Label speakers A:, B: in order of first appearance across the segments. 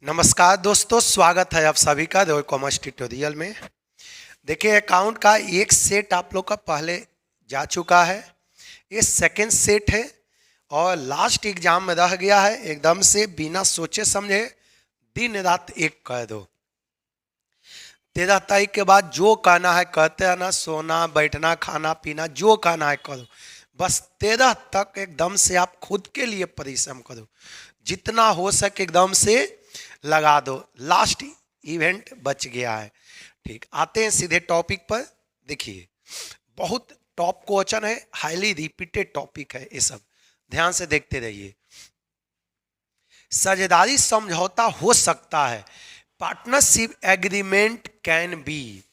A: नमस्कार दोस्तों, स्वागत है आप सभी का द कॉमर्स ट्यूटोरियल में। देखिए, अकाउंट का एक सेट आप लोग का पहले जा चुका है, ये सेकंड सेट है और लास्ट एग्जाम में रह गया है। एकदम से बिना सोचे समझे दिन रात एक कर दो। 13 तारीख के बाद जो कहना है कहते रहना, सोना बैठना खाना पीना जो कहना है करो। बस 13 तक एकदम से आप खुद के लिए परिश्रम करो, जितना हो सके एकदम से लगा दो। लास्ट इवेंट बच गया है। ठीक, आते हैं सीधे टॉपिक पर। देखिए, बहुत टॉप क्वेश्चन है, हाईली रिपीटेड टॉपिक है ये सब, ध्यान से देखते रहिए। साझेदारी समझौता हो सकता है, partnership agreement can be.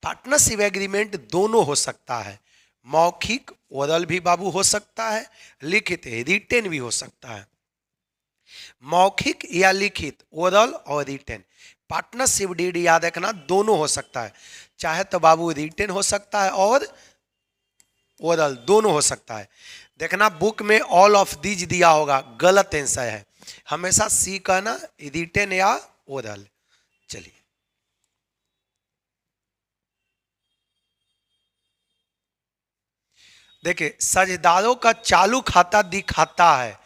A: Partnership agreement दोनों हो सकता है, मौखिक ओरल भी बाबू हो सकता है, लिखित रिटेन भी हो सकता है। मौखिक या लिखित, ओरल और रिटेन। पार्टनरशिप डीड याद रखना दोनों हो सकता है, चाहे तो बाबू रिटेन हो सकता है और ओरल दोनों हो सकता है। देखना बुक में ऑल ऑफ दीज दिया होगा, गलत आंसर है। हमेशा सी कहना, रिटेन या ओरल। चलिए, देखिए, साझेदारों का चालू खाता दिखाता है,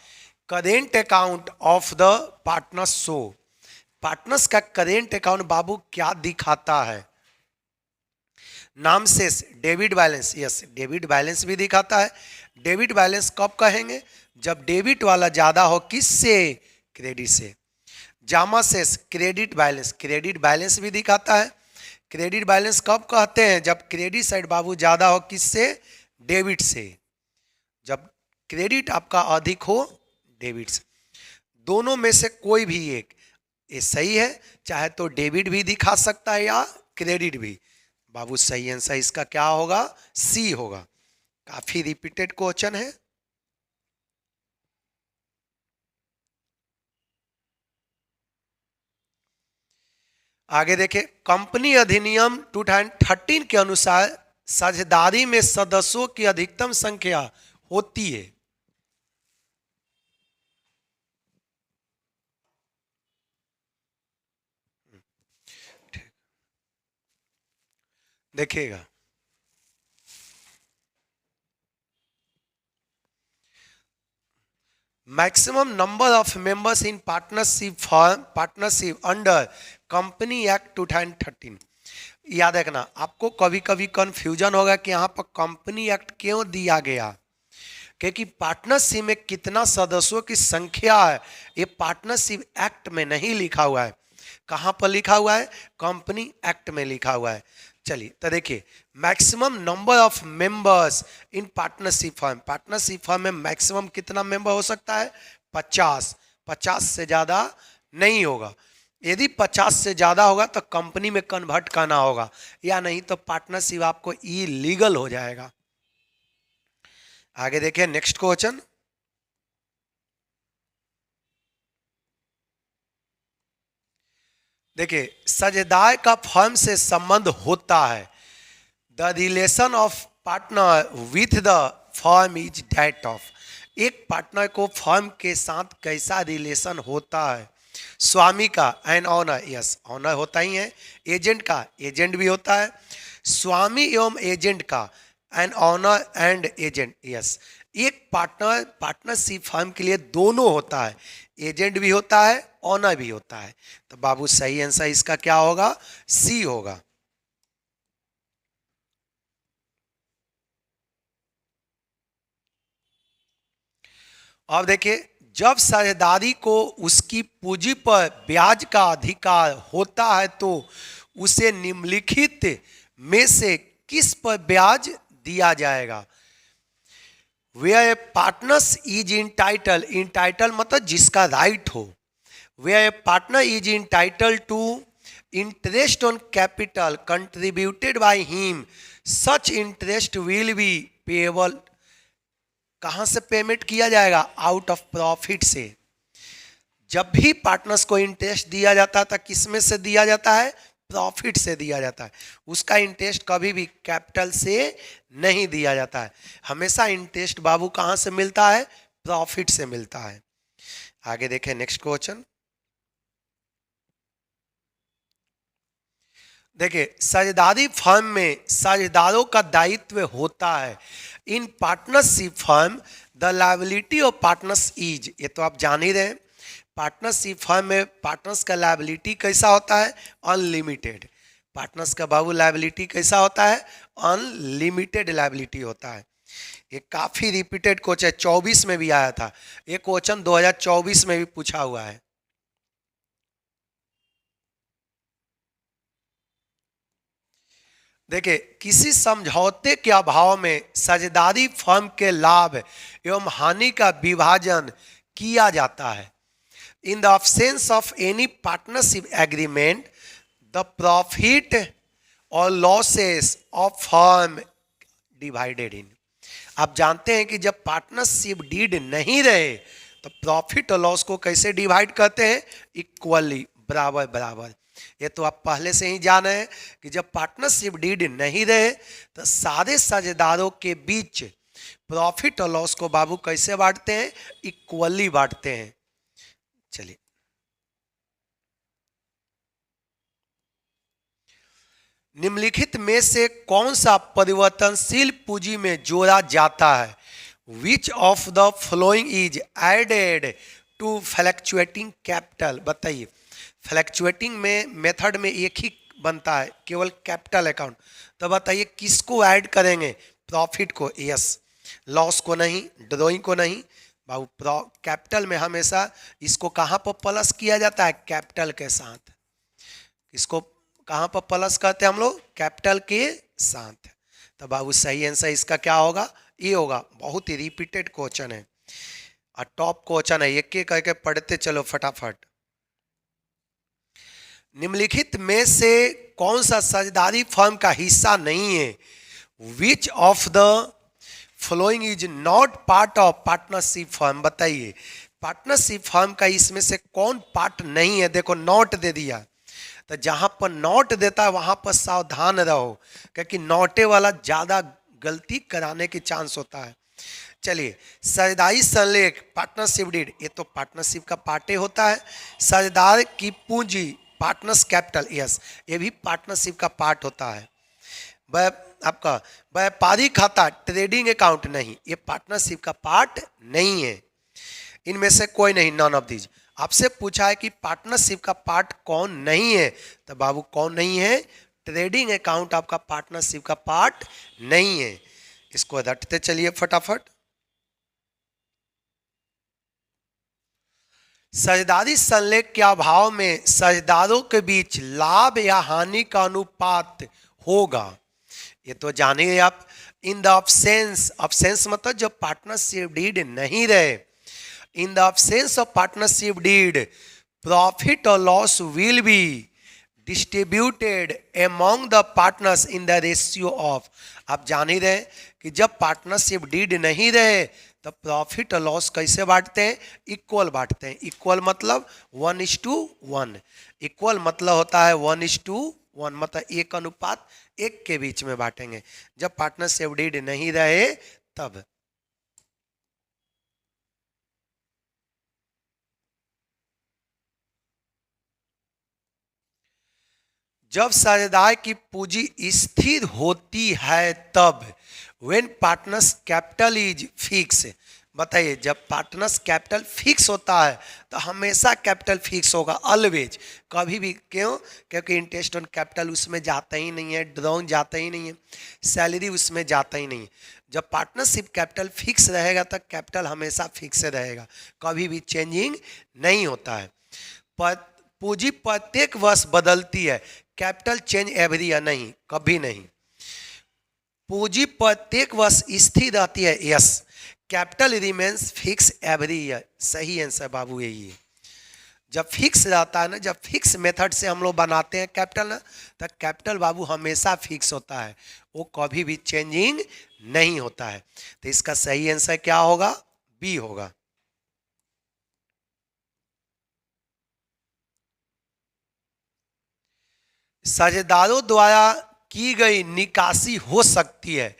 A: current account of the partners show. Partners का करेंट अकाउंट बाबू क्या दिखाता है? नाम से debit balance, yes debit balance भी दिखाता है। डेबिट बैलेंस कब कहेंगे? जब डेबिट वाला ज्यादा हो, किससे? क्रेडिट से। जामा शेष क्रेडिट बैलेंस, क्रेडिट बैलेंस भी दिखाता है। क्रेडिट बैलेंस कब कहते हैं? जब क्रेडिट साइड बाबू ज्यादा हो, किससे? डेबिट से। जब क्रेडिट आपका अधिक हो, डेबिट से। दोनों में से कोई भी एक ये सही है, चाहे तो डेबिट भी दिखा सकता है या क्रेडिट भी। बाबू सही आंसर इसका क्या होगा? सी होगा। काफी रिपीटेड क्वेश्चन है। आगे देखें, कंपनी अधिनियम 2013 के अनुसार साझेदारी में सदस्यों की अधिकतम संख्या होती है। देखिएगा, maximum number of members in partnership form, partnership under company act 2013। याद रखना, आपको कभी कभी कंफ्यूजन होगा कि यहाँ पर कंपनी एक्ट क्यों दिया गया, क्योंकि पार्टनरशिप में कितना सदस्यों की संख्या है ये पार्टनरशिप एक्ट में नहीं लिखा हुआ है। कहाँ पर लिखा हुआ है? कंपनी एक्ट में लिखा हुआ है। चलिए तो देखिए, maximum number of members in partnership firm. Partnership firm में मैक्सिमम कितना मेंबर हो सकता है? 50। 50 से ज्यादा नहीं होगा। यदि 50 से ज्यादा होगा तो कंपनी में कन्वर्ट करना होगा, या नहीं तो पार्टनरशिप आपको इलीगल हो जाएगा। आगे देखिए, नेक्स्ट क्वेश्चन। देखिए, साझेदार का फर्म से संबंध होता है। The relation of partner with the firm is that of. एक पार्टनर को फर्म के साथ कैसा रिलेशन होता है? स्वामी का एंड ऑनर, यस ऑनर होता ही है। एजेंट का, एजेंट भी होता है। स्वामी एवं एजेंट का and owner and agent, yes. एक पार्टनर पार्टनरशिप फर्म के लिए दोनों होता है, एजेंट भी होता है, ऑनर भी होता है। तो बाबू सही आंसर इसका क्या होगा? सी होगा। अब देखिए, जब साझेदारी को उसकी पूंजी पर ब्याज का अधिकार होता है तो उसे निम्नलिखित में से किस पर ब्याज दिया जाएगा? Where a partners is entitle, entitle मतलब जिसका राइट हो। Where a partner is entitle to interest on capital contributed by him, such interest will be payable. कहां से पेमेंट किया जाएगा? आउट ऑफ प्रॉफिट से। जब भी पार्टनर्स को इंटरेस्ट दिया जाता था, किस में से दिया जाता है? प्रॉफिट से दिया जाता है। उसका इंटरेस्ट कभी भी कैपिटल से नहीं दिया जाता है। हमेशा इंटरेस्ट बाबू कहां से मिलता है? प्रॉफिट से मिलता है। आगे देखें नेक्स्ट क्वेश्चन। देखिए, साझेदारी फर्म में साझेदारों का दायित्व होता है। In partnership firm the liability of partners is, ये तो आप जान ही रहे हैं। पार्टनरशिप फर्म में पार्टनर्स का लायबिलिटी कैसा होता है? अनलिमिटेड। पार्टनर्स का बाबू लायबिलिटी कैसा होता है? अनलिमिटेड लायबिलिटी होता है। ये काफी रिपीटेड क्वेश्चन 24 में भी आया था, ये क्वेश्चन 2024 में भी पूछा हुआ है। देखिए, किसी समझौते के अभाव में साझेदारी फर्म के लाभ एवं हानि का विभाजन किया जाता है। In the absence of any partnership agreement the profit और losses of firm divided in. आप जानते हैं कि जब पार्टनरशिप डीड नहीं रहे तो प्रॉफिट और लॉस को कैसे डिवाइड करते हैं? इक्वली, बराबर बराबर। ये तो आप पहले से ही जान रहे हैं कि जब पार्टनरशिप डीड नहीं रहे तो सारे साझेदारों के बीच प्रॉफिट और लॉस को बाबू कैसे बांटते हैं? इक्वली बांटते हैं। चलिए, निम्नलिखित में से कौन सा परिवर्तनशील पूंजी में जोड़ा जाता है? Which of the following is added to fluctuating capital? बताइए। फ्लैक्चुएटिंग में मेथड में एक ही बनता है, केवल कैपिटल अकाउंट। तो बताइए किसको ऐड करेंगे? प्रॉफिट को, यस। लॉस को नहीं, ड्रॉइंग को नहीं बाबू। कैपिटल में हमेशा इसको कहाँ पर प्लस किया जाता है? कैपिटल के साथ। इसको कहाँ पर प्लस करते हैं हम लोग? कैपिटल के साथ। तो बाबू सही आंसर इसका क्या होगा? ये होगा। बहुत ही रिपीटेड क्वेश्चन है और टॉप क्वेश्चन है, एक एक करके पढ़ते चलो फटाफट। निम्नलिखित में से कौन सा साझेदारी फर्म का हिस्सा नहीं है? Which of the following is not part of partnership firm? बताइए, पार्टनरशिप फर्म का इसमें से कौन पार्ट नहीं है? देखो, नॉट दे दिया, तो जहां पर नॉट देता है वहां पर सावधान रहो, क्योंकि नॉटे वाला ज्यादा गलती कराने की चांस होता है। चलिए, साझेदारी संलेख पार्टनरशिप डीड, ये तो पार्टनरशिप का पार्ट होता है। साझेदार की पूंजी पार्टनर्स कैपिटल, यस, ये भी पार्टनरशिप का पार्ट होता है। आपका व्यापारिक खाता ट्रेडिंग अकाउंट नहीं, ये पार्टनरशिप का पार्ट नहीं है। इनमें से कोई नहीं, नॉन ऑफ दीज। आपसे पूछा है कि पार्टनरशिप का पार्ट कौन नहीं है, तो बाबू कौन नहीं है? ट्रेडिंग अकाउंट आपका पार्टनरशिप का पार्ट नहीं है। इसको रटते चलिए फटाफट। साझेदारी संलेख के अभाव में साझेदारों के बीच लाभ या हानि का अनुपात होगा, ये तो जानिए आप। इन द absence, absence मतलब जब पार्टनरशिप डीड नहीं रहे, in the absence of partnership deed profit or loss will be distributed among the partners in the ratio of। आप जान ही रहे कि जब पार्टनरशिप डीड नहीं रहे तो प्रॉफिट और लॉस कैसे बांटते हैं? इक्वल बांटते हैं। इक्वल मतलब 1:1। इक्वल मतलब होता है 1:1, मतलब 1:1 के बीच में बांटेंगे जब पार्टनरशिप डीड नहीं रहे तब। जब साझेदार की पूंजी स्थिर होती है तब। When partners capital is fix, बताइए, जब पार्टनर्स कैपिटल फिक्स होता है तो हमेशा कैपिटल फिक्स होगा, ऑलवेज, कभी भी। क्यों? क्योंकि इंटरेस्ट ऑन कैपिटल उसमें जाता ही नहीं है, ड्रॉन जाता ही नहीं है, सैलरी उसमें जाता ही नहीं है। जब पार्टनरशिप कैपिटल फिक्स रहेगा तो कैपिटल हमेशा फिक्स रहेगा, कभी भी चेंजिंग नहीं होता है। पूंजी प्रत्येक वर्ष बदलती है, कैपिटल चेंज एवरी ईयर नहीं, कभी नहीं। पूंजी प्रत्येक वर्ष स्थिर रहती है, yes. Capital remains fix every year, सही आंसर बाबू यही है। जब फिक्स रहता है ना, जब फिक्स मेथड से हम लोग बनाते हैं कैपिटल ना, तो कैपिटल बाबू हमेशा फिक्स होता है, वो कभी भी चेंजिंग नहीं होता है। तो इसका सही आंसर क्या होगा? बी होगा। साझेदारों द्वारा की गई निकासी हो सकती है,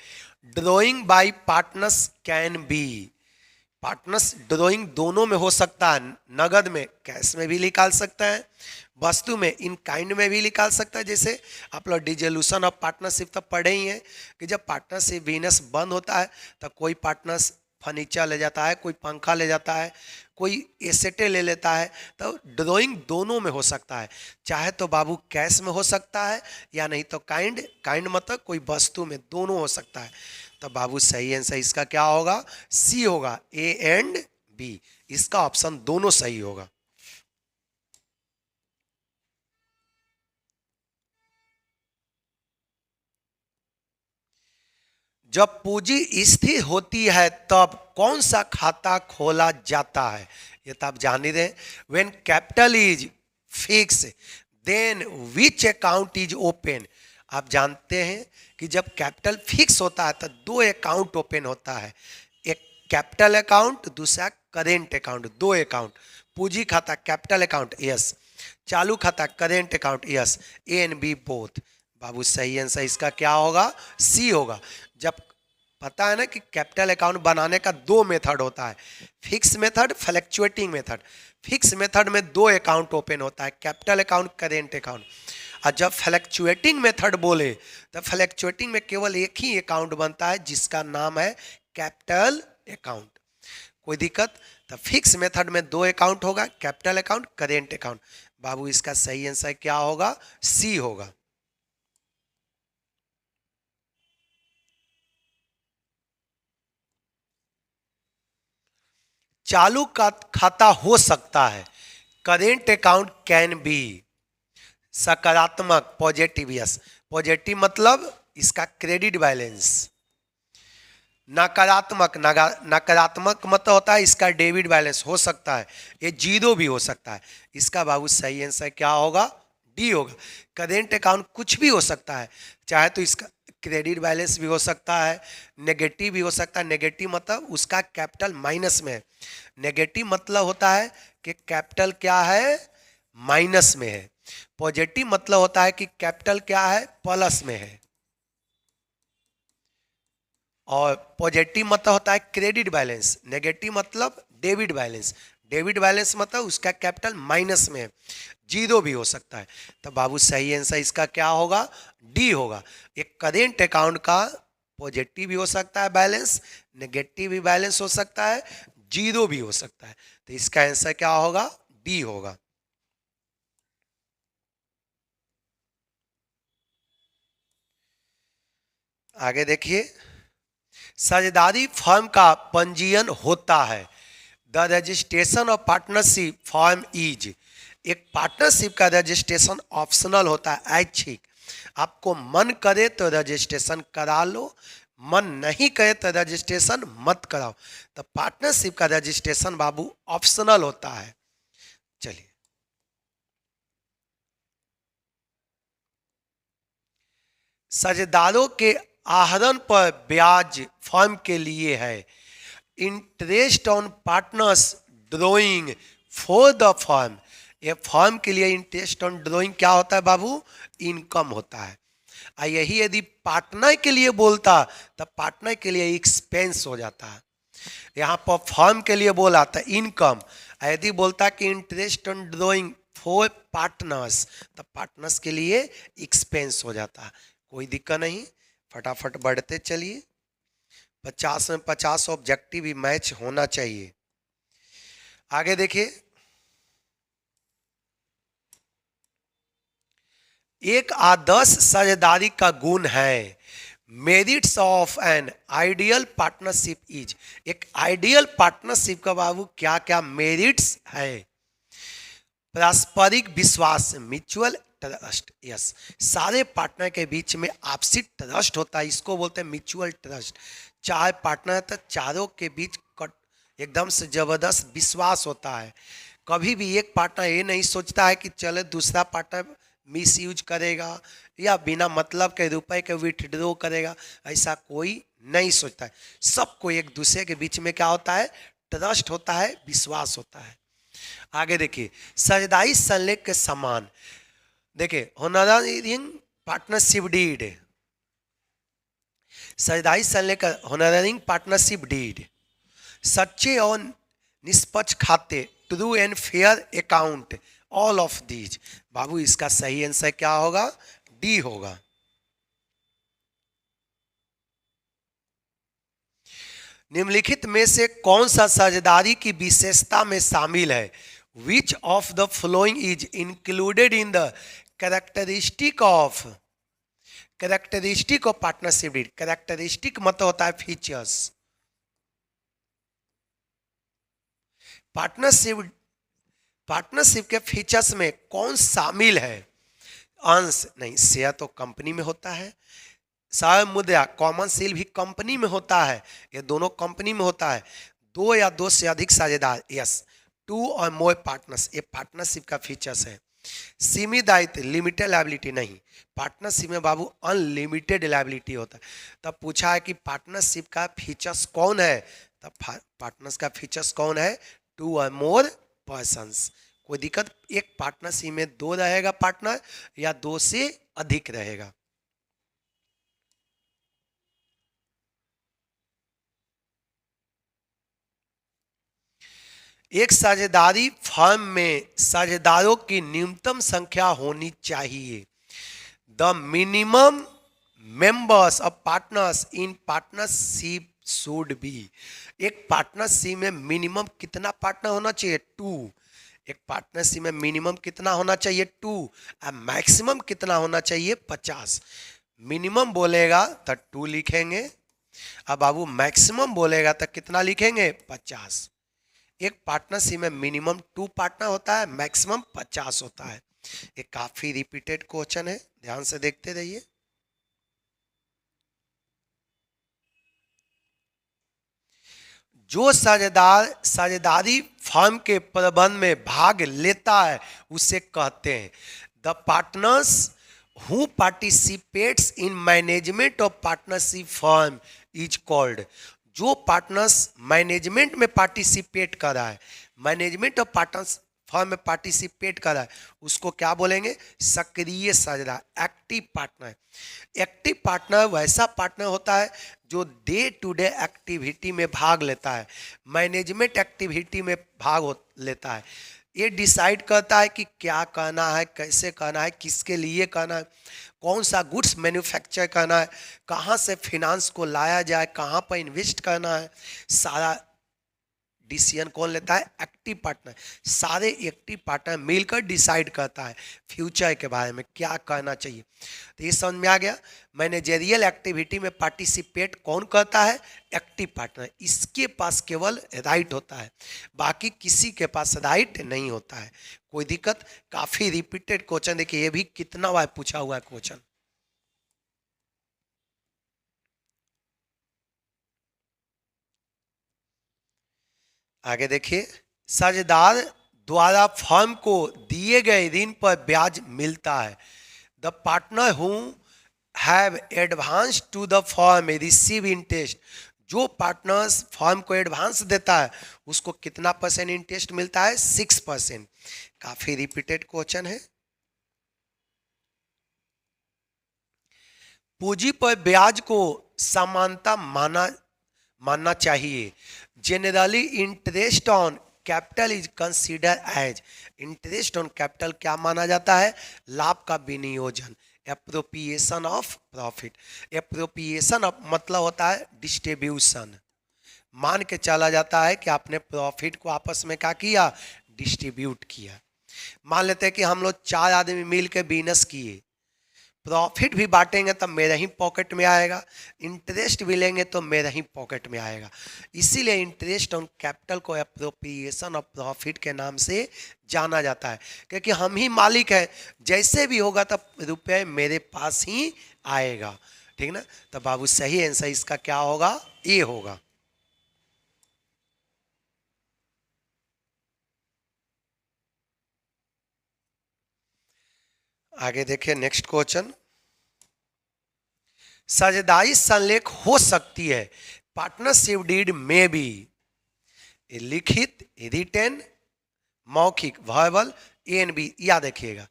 A: drawing bye partners can be. Partners drawing दोनों में हो सकता है, नगद में, कैश में भी निकाल सकता है, वस्तु में, इन काइंड में भी निकाल सकता है। जैसे आप लोग डिसोल्यूशन ऑफ पार्टनरशिप तो पढ़े ही हैं कि जब पार्टनरशिप बिजनेस बंद होता है तो कोई पार्टनर्स फर्नीचर ले जाता है, कोई पंखा ले जाता है, कोई एसेटे ले लेता है। तो ड्राइंग दोनों में हो सकता है, चाहे तो बाबू कैश में हो सकता है या नहीं तो काइंड, काइंड मतलब कोई वस्तु में, दोनों हो सकता है। तो बाबू सही आंसर इसका क्या होगा? सी होगा, ए एंड बी, इसका ऑप्शन दोनों सही होगा। जब पूंजी स्थिर होती है तब कौन सा खाता खोला जाता है? ये तो आप जान ही रहे। When capital is fix then which account is open. आप जानते हैं कि जब कैपिटल फिक्स होता है तो दो अकाउंट ओपन होता है, एक कैपिटल अकाउंट, दूसरा करेंट अकाउंट, दो अकाउंट। पूंजी खाता कैपिटल अकाउंट यस, चालू खाता current account yes, A and B both. बाबू सही आंसर इसका क्या होगा? सी होगा। जब पता है ना कि कैपिटल अकाउंट बनाने का दो मेथड होता है, fix method, fluctuating method. Fix method में दो अकाउंट ओपन होता है, कैपिटल अकाउंट, करेंट अकाउंट। और जब फ्लैक्चुएटिंग मेथड बोले तो फ्लैक्चुएटिंग में केवल एक ही अकाउंट बनता है जिसका नाम है कैपिटल अकाउंट। कोई दिक्कत? तो फिक्स मेथड में दो अकाउंट होगा, कैपिटल अकाउंट, करेंट अकाउंट। बाबू इसका सही आंसर क्या होगा? सी होगा। चालू का खाता हो सकता है, करेंट अकाउंट कैन बी सकारात्मक, पॉजिटिव यस। पॉजिटिव मतलब इसका क्रेडिट बैलेंस। नकारात्मक, नकारात्मक मतलब होता है इसका डेबिट बैलेंस हो सकता है, ये जीरो भी हो सकता है। इसका बाबू सही आंसर क्या होगा? डी होगा। करेंट अकाउंट कुछ भी हो सकता है, चाहे तो इसका क्रेडिट बैलेंस भी हो सकता है, नेगेटिव भी हो सकता है। नेगेटिव मतलब उसका कैपिटल माइनस में है। नेगेटिव मतलब होता है कि कैपिटल क्या है? माइनस में है। पॉजिटिव मतलब होता है कि कैपिटल क्या है? प्लस में है। और पॉजिटिव मतलब होता है क्रेडिट बैलेंस, नेगेटिव मतलब डेबिट बैलेंस। डेबिट बैलेंस मतलब उसका कैपिटल माइनस में है, जीरो भी हो सकता है। तो बाबू सही आंसर इसका क्या होगा? डी होगा। एक करेंट अकाउंट का पॉजिटिव भी हो सकता है बैलेंस, नेगेटिव भी बैलेंस हो सकता है, जीरो भी हो सकता है। तो इसका आंसर क्या होगा? डी होगा। आगे देखिए, साझेदारी फर्म का पंजीयन होता है। The registration of partnership form is. एक पार्टनरशिप का रजिस्ट्रेशन ऑप्शनल होता है, ऐच्छिक। आपको मन करे तो रजिस्ट्रेशन करा लो, मन नहीं करे तो रजिस्ट्रेशन मत कराओ। तो पार्टनरशिप का रजिस्ट्रेशन बाबू ऑप्शनल होता है। चलिए, साझेदारों के आहरण पर ब्याज फर्म के लिए है। Interest on partners drawing for the firm. ये फर्म के लिए इंटरेस्ट ऑन ड्रॉइंग क्या होता है बाबू? इनकम होता है। यही यदि पार्टनर के लिए बोलता तो पार्टनर के लिए एक्सपेंस हो जाता है। यहाँ पर फर्म के लिए बोला था इनकम। यदि बोलता कि interest on drawing for partners तो पार्टनर्स के लिए एक्सपेंस हो जाता। कोई दिक्कत नहीं, फटाफट बढ़ते चलिए। 50 में 50 ऑब्जेक्टिव भी मैच होना चाहिए। आगे देखिए, एक आदर्श साझेदारी का गुण है। Merits of an ideal partnership is. एक आइडियल पार्टनरशिप का बाबू क्या क्या मेरिट्स है? पारस्परिक विश्वास, म्यूचुअल ट्रस्ट यस। सारे पार्टनर के बीच में आपसी ट्रस्ट होता है, इसको बोलते हैं म्यूचुअल ट्रस्ट। चाहे पार्टनर है तो चारों के बीच एकदम से जबरदस्त विश्वास होता है। कभी भी एक पार्टनर ये नहीं सोचता है कि चले दूसरा पार्टनर मिस यूज करेगा या बिना मतलब के रुपए के विथड्रॉ करेगा, ऐसा कोई नहीं सोचता है। सबको एक दूसरे के बीच में क्या होता है? ट्रस्ट होता है, विश्वास होता है। आगे देखिए, साझेदारी संलेख के समान। देखिए, होनरिंग पार्टनरशिप डीड, साझेदारी संलेख होनरिंग पार्टनरशिप डीड सच्चे और निष्पक्ष खाते, true and fair account, all of these. बाबू इसका सही आंसर क्या होगा? डी होगा। निम्नलिखित में से कौन सा साझेदारी की विशेषता में शामिल है? Which of the following is included in the characteristic of partnership deed. Characteristic मतलब होता है फीचर्स। पार्टनरशिप के फीचर्स में कौन शामिल है? अंश नहीं, शेयर तो कंपनी में होता है। साझा मुद्रा, कॉमन सेल भी कंपनी में होता है, ये दोनों कंपनी में होता है। दो या दो से अधिक साझेदार, यस। टू और मोर पार्टनर्स, ये पार्टनरशिप का फीचर्स है। सीमित दायित्व, लिमिटेड लायबिलिटी नहीं। पार्टनरशिप में बाबू अनलिमिटेड लायबिलिटी होता है। तब पूछा है कि पार्टनरशिप का फीचर्स कौन है, तब पार्टनर्स का फीचर्स कौन है? टू और मोर पर्सन्स। कोई दिक्कत? एक पार्टनरशिप में दो रहेगा पार्टनर या दो से अधिक रहेगा। एक साझेदारी फर्म में साझेदारों की न्यूनतम संख्या होनी चाहिए। The minimum members of partners in partnership should be. एक पार्टनरशिप में मिनिमम कितना पार्टनर होना चाहिए? टू। एक पार्टनरशिप में मिनिमम कितना होना चाहिए? टू। और मैक्सिमम कितना होना चाहिए? 50। मिनिमम बोलेगा तो टू लिखेंगे, अब बाबू मैक्सिमम बोलेगा तो कितना लिखेंगे? 50। एक पार्टनरशिप में मिनिमम 2 पार्टनर होता है, मैक्सिमम 50 होता है। ये काफी रिपीटेड क्वेश्चन है, ध्यान से देखते रहिए। जो साझेदारी फर्म के प्रबंधन में भाग लेता है उसे कहते हैं। The partners who participates in management of partnership firm is called. जो पार्टनर्स मैनेजमेंट में पार्टिसिपेट कर रहा है, मैनेजमेंट ऑफ पार्टनर्स फर्म में पार्टिसिपेट कर रहा है, उसको क्या बोलेंगे? सक्रिय साझेदार, एक्टिव पार्टनर। एक्टिव पार्टनर वैसा पार्टनर होता है जो डे टू डे एक्टिविटी में भाग लेता है, मैनेजमेंट एक्टिविटी में भाग लेता है। ये डिसाइड करता है कि क्या करना है, कैसे करना है, किसके लिए करना है, कौन सा गुड्स मैन्युफैक्चर करना है, कहाँ से फिनांस को लाया जाए, कहाँ पर इन्वेस्ट करना है, सारा डिसीजन कौन लेता है? Active partner. सारे एक्टिव पार्टनर मिलकर डिसाइड करता है फ्यूचर के बारे में क्या करना चाहिए। तो ये समझ में आ गया। मैनेजरियल एक्टिविटी में पार्टिसिपेट कौन करता है? Active partner. इसके पास केवल राइट होता है, बाकी किसी के पास राइट नहीं होता है। कोई दिक्कत? काफी रिपीटेड क्वेश्चन, देखिए ये भी कितना बार पूछा हुआ है क्वेश्चन। आगे देखिए, साझेदार द्वारा फर्म को दिए गए ऋण पर ब्याज मिलता है। The partner who have advance to the firm receive interest. जो पार्टनर्स फर्म को एडवांस देता है उसको कितना % इंटरेस्ट मिलता है? 6%। काफी रिपीटेड क्वेश्चन है। पूंजी पर ब्याज को समानता मानना चाहिए। Generally interest on capital is consider as. Interest on capital क्या माना जाता है? लाभ का विनियोजन, appropriation of profit. Appropriation of मतलब होता है डिस्ट्रीब्यूशन। मान के चला जाता है कि आपने प्रॉफिट को आपस में क्या किया? डिस्ट्रीब्यूट किया। मान लेते हैं कि हम लोग 4 आदमी मिल के बिजनेस किए, प्रॉफिट भी बांटेंगे तब मेरे ही पॉकेट में आएगा, इंटरेस्ट भी लेंगे तो मेरे ही पॉकेट में आएगा। इसीलिए इंटरेस्ट ऑन कैपिटल को एप्रोप्रिएशन ऑफ प्रॉफिट के नाम से जाना जाता है, क्योंकि हम ही मालिक हैं, जैसे भी होगा तब रुपये मेरे पास ही आएगा। ठीक ना? तो बाबू सही आंसर इसका क्या होगा? ए होगा। आगे देखिए नेक्स्ट क्वेश्चन। साझेदारी संलेख हो सकती है। पार्टनरशिप डीड में भी लिखित, रिटेन, मौखिक, वर्बल, ए एंड बी। याद रखिएगा,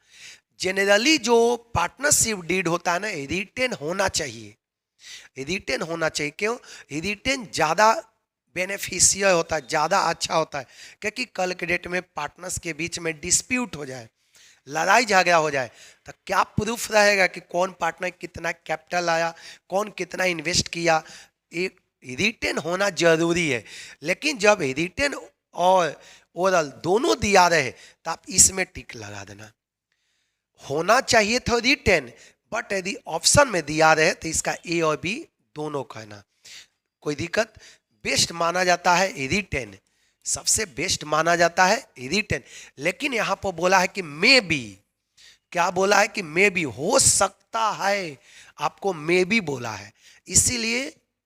A: जनरली जो पार्टनरशिप डीड होता है ना, रिटेन होना चाहिए। रिटेन होना चाहिए। क्यों? रिटेन ज़्यादा बेनिफिशियल होता है, ज़्यादा अच्छा होता है, क्योंकि कल के डेट में पार्टनर्स के बीच में डिस्प्यूट हो जाए, लड़ाई झगड़ा हो जाए, तो क्या प्रूफ रहेगा कि कौन पार्टनर कितना कैपिटल लाया, कौन कितना इन्वेस्ट किया। एक रिटेन होना जरूरी है, लेकिन जब रिटेन और ओरल दोनों दिया रहे तो आप इसमें टिक लगा देना। होना चाहिए था रिटेन, बट यदि ऑप्शन में दिया रहे तो इसका ए और बी दोनों कहना, कोई दिक्कत। बेस्ट माना जाता है रिटेन, सबसे बेस्ट माना जाता है रिटेन, लेकिन यहां पर बोला है कि मे बी, क्या बोला है कि मे बी, हो सकता है, आपको मे बी बोला है, इसीलिए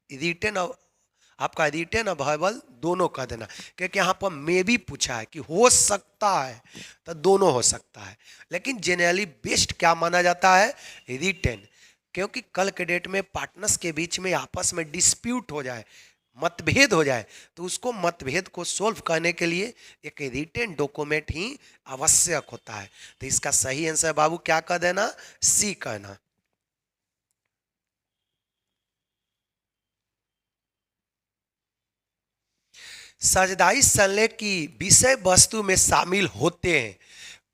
A: रिटेन, आपका रिटेन और वर्बल दोनों कह देना, क्योंकि यहाँ पर मे भी पूछा है कि हो सकता है, तो दोनों हो सकता है, लेकिन जनरली बेस्ट क्या माना जाता है, रिटेन, क्योंकि कल के डेट में पार्टनर्स के बीच में आपस में डिस्प्यूट हो जाए, मतभेद हो जाए, तो उसको मतभेद को सोल्व करने के लिए एक रिटेन डॉक्यूमेंट ही आवश्यक होता है। तो इसका सही आंसर बाबू क्या कर देना, सी कहना। साझेदारी संलेख की विषय वस्तु में शामिल होते हैं।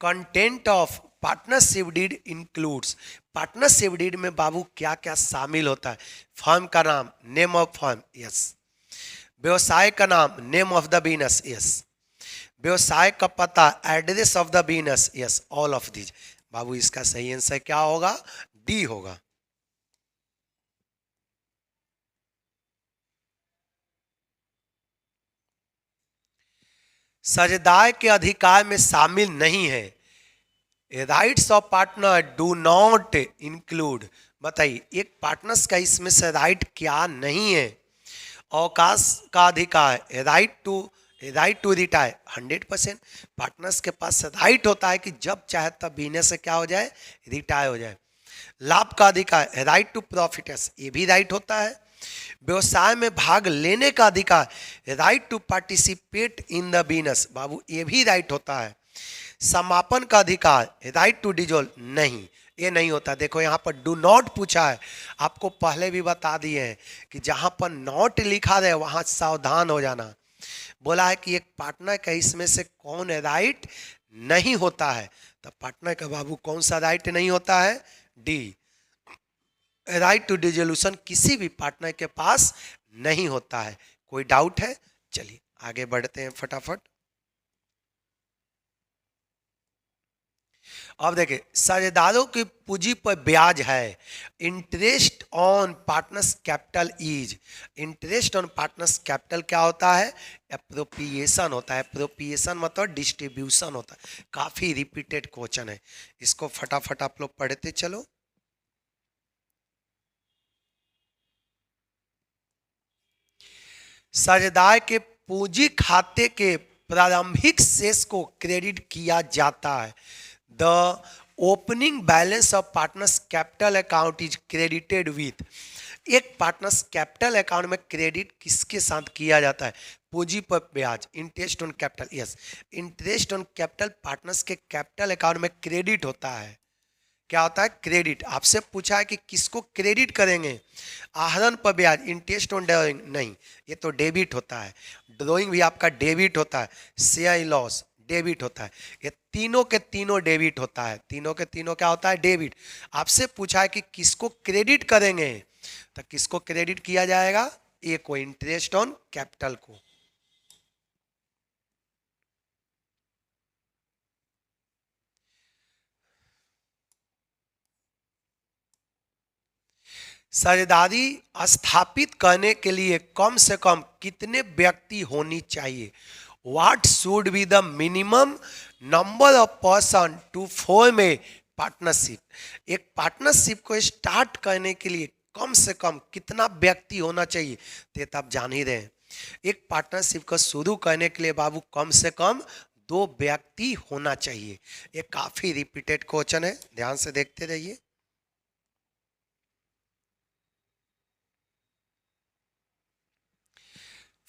A: Content of partnership deed includes, partnership deed में बाबू क्या क्या शामिल होता है, फर्म का नाम, नेम ऑफ फर्म, यस। व्यवसाय का नाम, name of the business, yes. व्यवसाय का पता, address of the business, yes, all of these. बाबू इसका सही आंसर क्या होगा, डी होगा। साझेदार के अधिकार में शामिल नहीं है। Rights of partner do not include, बताइए एक पार्टनर्स का इसमें से राइट क्या नहीं है। अवकाश का अधिकार, राइट टू रिटायर, 100%। पार्टनर्स के पास राइट होता है कि जब चाहे तब बिजनेस से क्या हो जाए, रिटायर हो जाए। लाभ का अधिकार, राइट टू प्रॉफिटर्स, ये भी राइट होता है। व्यवसाय में भाग लेने का अधिकार, right to participate in the business, बाबू ये भी राइट होता है। समापन का अधिकार, राइट टू डिजोल्व, नहीं ये नहीं होता। देखो यहाँ पर डू नॉट पूछा है, आपको पहले भी बता दिए हैं कि जहाँ पर नॉट लिखा रहे वहाँ सावधान हो जाना। बोला है कि एक पार्टनर का इसमें से कौन राइट नहीं होता है, तो पार्टनर का बाबू कौन सा राइट नहीं होता है, डी, राइट टू डिजोल्यूशन किसी भी पार्टनर के पास नहीं होता है। कोई डाउट है, चलिए आगे बढ़ते हैं फटाफट। अब देखिए, साझेदारों की पूंजी पर ब्याज है। Interest on partners capital is, interest on partners capital क्या होता है, एप्रोप्रिएशन होता है। एप्रोप्रिएशन मतलब डिस्ट्रीब्यूशन होता है। काफी रिपीटेड क्वेश्चन है, इसको फटाफट आप लोग पढ़ते चलो। साझेदार के पूंजी खाते के प्रारंभिक शेष को क्रेडिट किया जाता है। The opening balance of partners capital account is credited with, एक पार्टनर्स कैपिटल अकाउंट में क्रेडिट किसके साथ किया जाता है, पूंजी पर ब्याज, interest on capital, yes, interest on capital partners के कैपिटल अकाउंट में क्रेडिट होता है। क्या होता है, क्रेडिट। आपसे पूछा है कि किसको क्रेडिट करेंगे, आहरण पर ब्याज, इंटरेस्ट ऑन ड्रॉइंग, नहीं ये तो डेबिट होता है। ड्रॉइंग भी आपका डेबिट होता है, शेयर लॉस डेबिट होता है, ये तीनों के तीनों डेबिट होता है, तीनों के तीनों क्या होता है, डेबिट। आपसे पूछा है कि किसको क्रेडिट करेंगे, तो किसको क्रेडिट किया जाएगा, ए को, इंटरेस्ट ऑन कैपिटल को। साझेदारी स्थापित करने के लिए कम से कम कितने व्यक्ति होनी चाहिए, what should be the minimum number of person to form a partnership, एक पार्टनरशिप को स्टार्ट करने के लिए कम से कम कितना व्यक्ति होना चाहिए, तो ये आप जान ही रहे हैं। एक पार्टनरशिप को शुरू करने के लिए बाबू कम से कम 2 व्यक्ति होना चाहिए। ये काफी रिपीटेड क्वेश्चन है, ध्यान से देखते रहिए।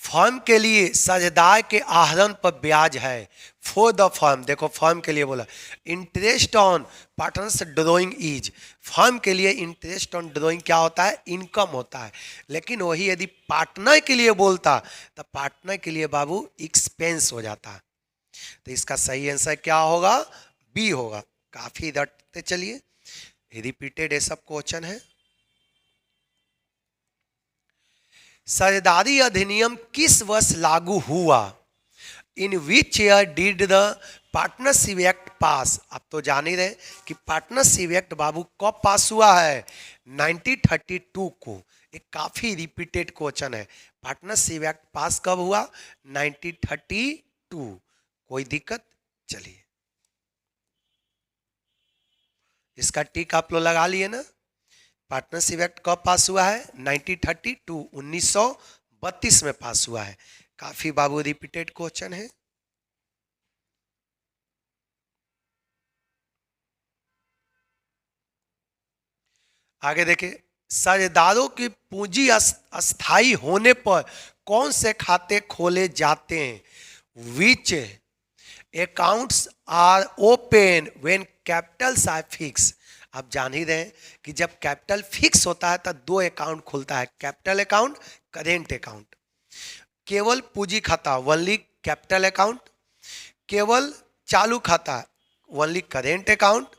A: फर्म के लिए साझेदार के आहरण पर ब्याज है। फॉर द फर्म, देखो फर्म के लिए बोला, interest on partners drawing is, firm के लिए इंटरेस्ट ऑन ड्रॉइंग क्या होता है, इनकम होता है। लेकिन वही यदि पार्टनर के लिए बोलता तो पार्टनर के लिए बाबू एक्सपेंस हो जाता है। तो इसका सही आंसर क्या होगा, बी होगा। काफी रटते चलिए, रिपीटेड ये सब क्वेश्चन है। साझेदारी अधिनियम किस वर्ष लागू हुआ, in which year did the partnership act pass. आप तो जान ही रहे कि पार्टनरशिप एक्ट बाबू कब पास हुआ है, 1932 को। एक काफी रिपीटेड क्वेश्चन है, पार्टनरशिप एक्ट पास कब हुआ, 1932। कोई दिक्कत, चलिए इसका टिक आप लोग लगा लिए ना। पार्टनरशिप एक्ट कब पास हुआ है, 1932, 1932 में पास हुआ है। काफी बाबू रिपीटेड क्वेश्चन है। आगे देखिए, साझेदारों की पूंजी अस्थाई होने पर कौन से खाते खोले जाते हैं, which accounts are open when capitals are fix. आप जान ही रहे हैं कि जब कैपिटल फिक्स होता है तो दो अकाउंट खुलता है, कैपिटल अकाउंट, करेंट अकाउंट। केवल पूंजी खाता, ओनली कैपिटल अकाउंट। केवल चालू खाता, ओनली करेंट अकाउंट।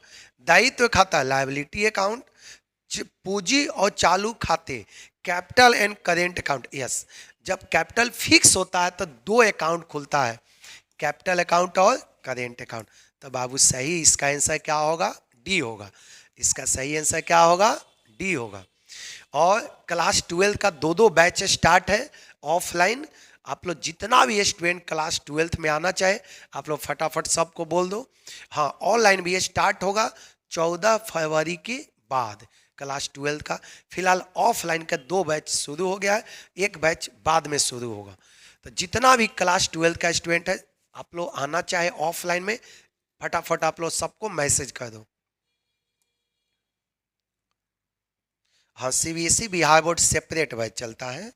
A: दायित्व खाता, लायबिलिटी अकाउंट। पूंजी और चालू खाते, capital and current account. Yes, जब कैपिटल फिक्स होता है तो दो अकाउंट खुलता है, कैपिटल अकाउंट और करेंट अकाउंट। तो बाबू सही इसका आंसर क्या होगा, डी होगा। इसका सही आंसर क्या होगा, डी होगा। और क्लास 12 का दो दो बैच स्टार्ट है ऑफलाइन। आप लोग जितना भी स्टूडेंट क्लास 12 में आना चाहे आप लोग फटाफट सबको बोल दो। हाँ, ऑनलाइन भी स्टार्ट होगा 14 फरवरी के बाद क्लास 12 का। फिलहाल ऑफलाइन का दो बैच शुरू हो गया है, एक बैच बाद में शुरू होगा। तो जितना भी क्लास 12 का स्टूडेंट है आप लोग आना चाहे ऑफलाइन में, फटाफट आप लोग सबको मैसेज कर दो। हाँ, CBSE Bihar board separate batch चलता है।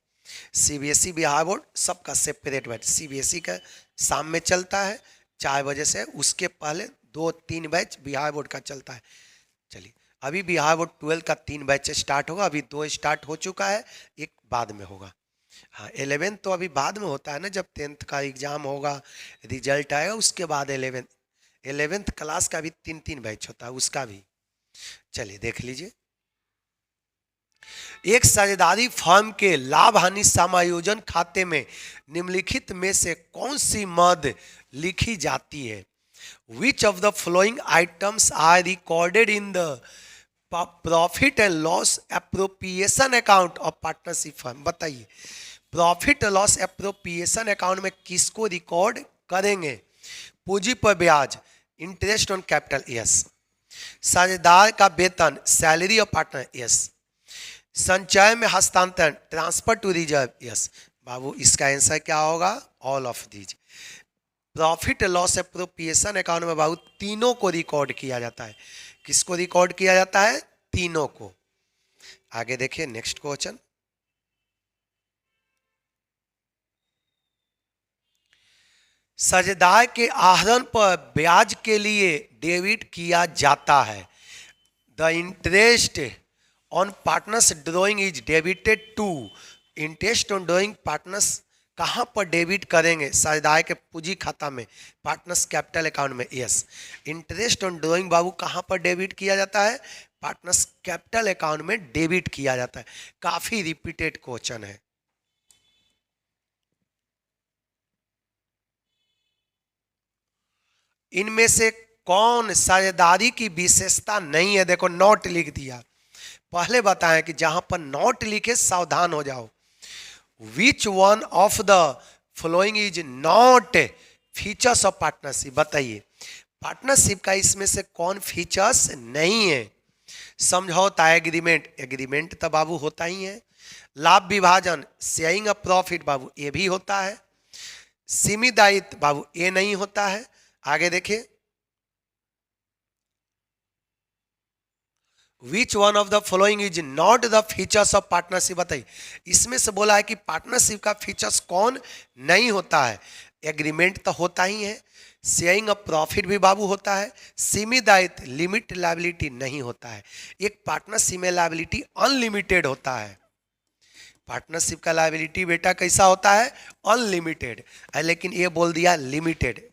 A: सीबीएसई बिहार बोर्ड सबका सेपरेट बैच, सीबीएसई का शाम में चलता है 4 बजे से, उसके पहले 2-3 बैच बिहार बोर्ड का चलता है। चलिए, अभी बिहार बोर्ड 12 का 3 बैच स्टार्ट होगा, अभी 2 स्टार्ट हो चुका है, एक बाद में होगा। हाँ, 11 तो अभी बाद में होता है ना, जब 10th का एग्जाम होगा, रिजल्ट आएगा उसके बाद 11th क्लास का भी 3-3 बैच होता है, उसका भी। चलिए देख लीजिए, एक साझेदारी फर्म के लाभ हानि समायोजन खाते में निम्नलिखित में से कौन सी मद लिखी जाती है, which of the following items are recorded in the profit and loss appropriation account of partnership firm. बताइए, प्रॉफिट लॉस एप्रोप्रिएशन अकाउंट में किसको रिकॉर्ड करेंगे, पूंजी पर ब्याज, इंटरेस्ट ऑन कैपिटल, यस। साझेदार का वेतन, सैलरी ऑफ पार्टनर, यस। संचय में हस्तांतरण, ट्रांसफर टू रिजर्व, यस। बाबू इसका आंसर क्या होगा, all of these. Profit loss appropriation account में बाबू तीनों को रिकॉर्ड किया जाता है। किसको रिकॉर्ड किया जाता है, तीनों को। आगे देखिए नेक्स्ट क्वेश्चन, साझेदार के आहरण पर ब्याज के लिए डेबिट किया जाता है, the interest on partners drawing is debited to, interest on drawing partners कहाँ पर डेबिट करेंगे, साझेदार के पूंजी खाता में, पार्टनर्स कैपिटल अकाउंट में, यस। इंटरेस्ट ऑन ड्रॉइंग बाबू कहाँ पर डेबिट किया जाता है, पार्टनर्स कैपिटल अकाउंट में डेबिट किया जाता है। काफी रिपीटेड क्वेश्चन है। इनमें से कौन साझेदारी की विशेषता नहीं है, देखो नोट लिख दिया। पहले बताएं कि जहां पर नोट लिखे सावधान हो जाओ। Which one of the following is not features of partnership, बताइए पार्टनरशिप का इसमें से कौन फीचर्स नहीं है। समझौता, एग्रीमेंट, एग्रीमेंट तो बाबू होता ही है। लाभ विभाजन, शेयरिंग ऑफ प्रॉफिट, बाबू ये भी होता है। सीमित दायित्व, बाबू ये नहीं होता है। आगे देखिए, which one of the following is not the features of partnership, बताइए इसमें से बोला है कि पार्टनरशिप का फीचर्स कौन नहीं होता है। एग्रीमेंट तो होता ही है, शेयरिंग ऑफ प्रॉफिट भी बाबू होता है, सीमित दायित्व लिमिट लायबिलिटी नहीं होता है। एक पार्टनरशिप में लायबिलिटी अनलिमिटेड होता है। पार्टनरशिप का लायबिलिटी बेटा कैसा होता है, अनलिमिटेड, लेकिन ये बोल दिया लिमिटेड।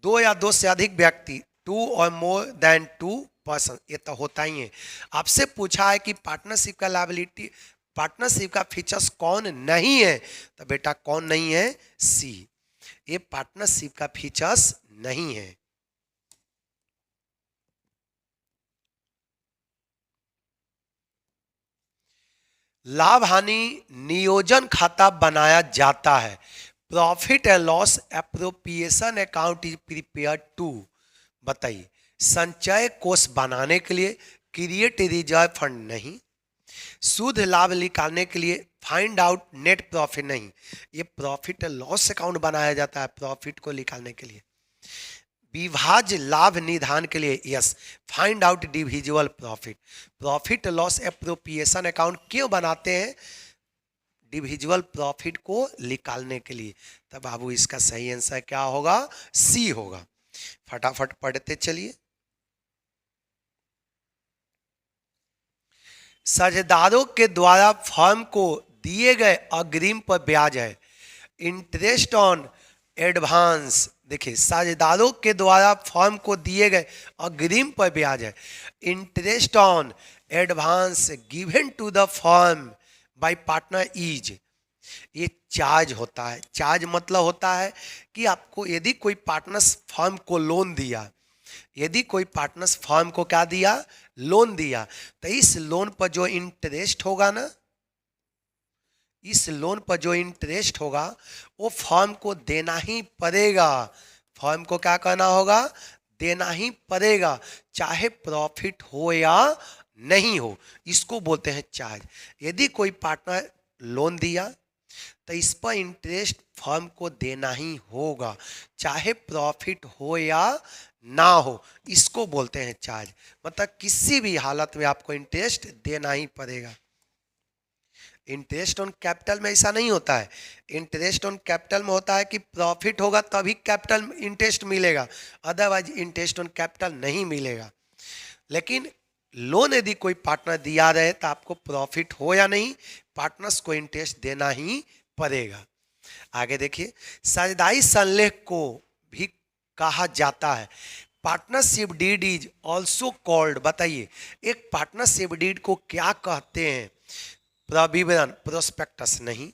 A: दो या दो से अधिक व्यक्ति, टू और मोर देन टू पर्सन, ये तो होता ही है। आपसे पूछा है कि पार्टनरशिप का लायबिलिटी, पार्टनरशिप का फीचर्स कौन नहीं है, तो बेटा कौन नहीं है, सी, ये पार्टनरशिप का फीचर्स नहीं है। लाभ हानि नियोजन खाता बनाया जाता है। Profit and loss appropriation account is prepare to, बताइए संचय कोष बनाने के लिए, क्रिएट रिजर्व फंड नहीं, शुद्ध लाभ निकालने के लिए, फाइंड आउट नेट प्रॉफिट नहीं, ये प्रॉफिट एंड लॉस अकाउंट बनाया जाता है प्रॉफिट को निकालने के लिए। विभाज्य लाभ निधान के लिए, yes, find out divisible profit. Profit loss appropriation account क्यों बनाते हैं, डिविजिबल प्रॉफिट को निकालने के लिए। तब बाबू इसका सही आंसर क्या होगा, सी होगा। फटाफट पढ़ते चलिए। साझेदारों के द्वारा फर्म को दिए गए अग्रिम पर ब्याज है, इंटरेस्ट ऑन एडवांस। देखिए साझेदारों के द्वारा फर्म को दिए गए अग्रिम पर ब्याज है, interest on advance given to the firm by partner is, ये चार्ज होता है। चार्ज मतलब होता है कि आपको यदि कोई पार्टनर्स फर्म को लोन दिया, यदि कोई पार्टनर्स फर्म को क्या दिया, लोन दिया, तो इस लोन पर जो इंटरेस्ट होगा ना, इस लोन पर जो इंटरेस्ट होगा वो फर्म को देना ही पड़ेगा। फर्म को क्या करना होगा, देना ही पड़ेगा, चाहे प्रॉफिट हो या नहीं हो, इसको बोलते हैं चार्ज। यदि कोई पार्टनर लोन दिया तो इस पर इंटरेस्ट फर्म को देना ही होगा, चाहे प्रॉफिट हो या ना हो, इसको बोलते हैं चार्ज। मतलब किसी भी हालत में आपको इंटरेस्ट देना ही पड़ेगा। इंटरेस्ट ऑन कैपिटल में ऐसा नहीं होता है। इंटरेस्ट ऑन कैपिटल में होता है कि प्रॉफिट होगा तभी कैपिटल इंटरेस्ट मिलेगा, अदरवाइज इंटरेस्ट ऑन कैपिटल नहीं मिलेगा। लेकिन लोन यदि कोई पार्टनर दिया रहे तो आपको प्रॉफिट हो या नहीं, पार्टनर्स को इंटरेस्ट देना ही पड़ेगा। आगे देखिए, साझेदारी संलेख को भी कहा जाता है। Partnership deed is also called, बताइए एक पार्टनरशिप डीड को क्या कहते हैं, प्रविवरण प्रोस्पेक्टस नहीं,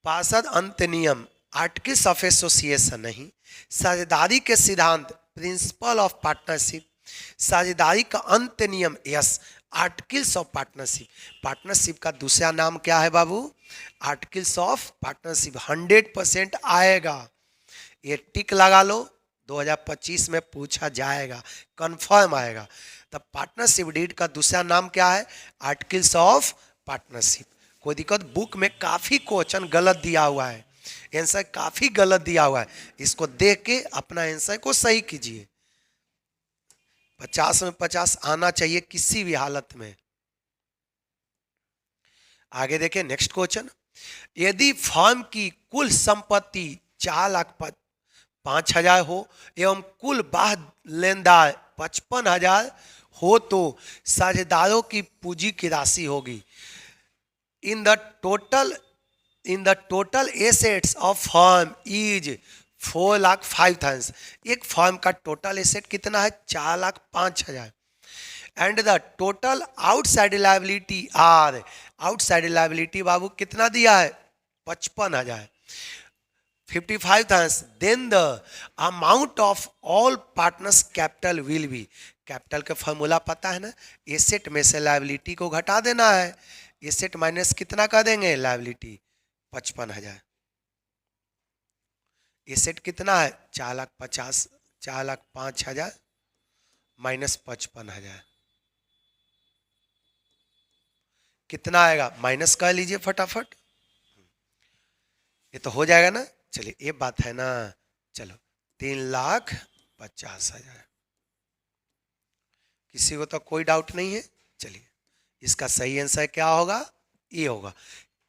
A: पार्षद अंत नियम आर्टिकल्स ऑफ एसोसिएशन नहीं, साझेदारी के सिद्धांत प्रिंसिपल ऑफ पार्टनरशिप, साझेदारी का अंत नियम, yes, articles of partnership. Partnership का दूसरा नाम क्या है बाबू, आर्टिकल्स ऑफ पार्टनरशिप। 100% आएगा, ये टिक लगा लो, 2025 में पूछा जाएगा, कंफर्म आएगा। तब पार्टनरशिप डीड का दूसरा नाम क्या है, आर्टिकल्स ऑफ पार्टनरशिप। कोई दिक्कत, बुक में काफी क्वेश्चन गलत दिया हुआ है, आंसर काफी गलत दिया हुआ है, इसको देख के अपना आंसर को सही कीजिए। 50 में 50 आना चाहिए किसी भी हालत में। आगे देखें नेक्स्ट क्वेश्चन, यदि फर्म की कुल संपत्ति 4,05,000 हो एवं कुल बाह्य लेनदार 55,000 हो तो साझेदारों की पूंजी की राशि होगी, in the total assets of firm is 4,05,000। एक फर्म का टोटल एसेट कितना है, 4,05,000। And the total outside liability are, outside liability बाबू कितना दिया है, 55,000, 55,000। Then the amount of all partners capital will be, capital का फॉर्मूला पता है ना, एसेट में से लायबिलिटी को घटा देना है, एसेट माइनस कितना कर देंगे, लायबिलिटी 55,000। एसेट कितना है, 4,05,000 माइनस 55,000 कितना आएगा, माइनस कर लीजिए फटाफट, ये तो हो जाएगा ना। चलिए ये बात है ना, चलो 3,50,000। किसी को तो कोई डाउट नहीं है। चलिए इसका सही आंसर क्या होगा, ये होगा।